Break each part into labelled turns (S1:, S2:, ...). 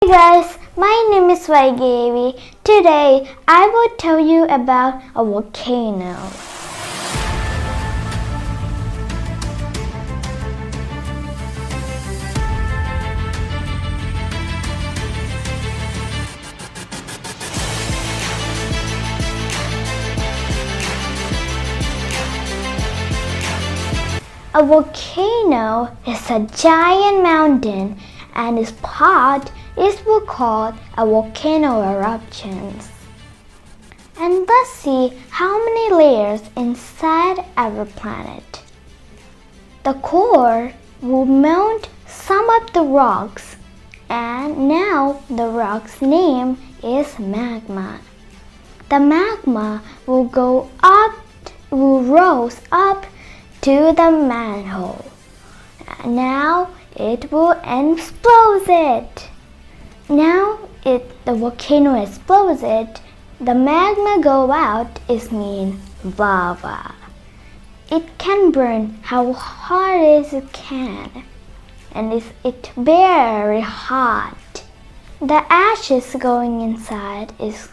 S1: Hi guys, my name is Vaiga. Today I will tell you about a volcano. A volcano is a giant mountain and its part is called a volcano eruptions. And let's see how many layers inside our planet. The core will melt some of the rocks, and now the rock's name is magma. The magma will rose up to the manhole. Now it will explode it. Now the volcano explodes it. The magma go out is mean lava. It can burn how hard as it can, and it's very hot. The ashes going inside is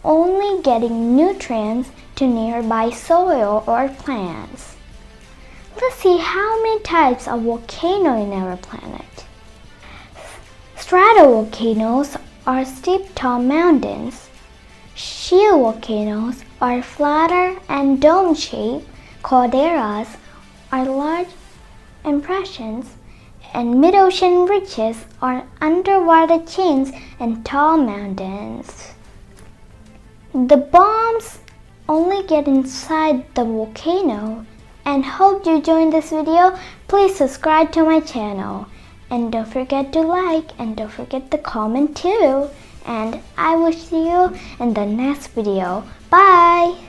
S1: only getting nutrients to nearby soil or plants. Let's see how many types of volcano in our planet. Stratovolcanoes are steep tall mountains. Shield volcanoes are flatter and dome-shaped. Calderas are large impressions, and mid-ocean ridges are underwater chains and tall mountains. The bombs only get inside the volcano. And hope you joined this video. Please subscribe to my channel. And don't forget to like and don't forget to comment too. And I will see you in the next video. Bye!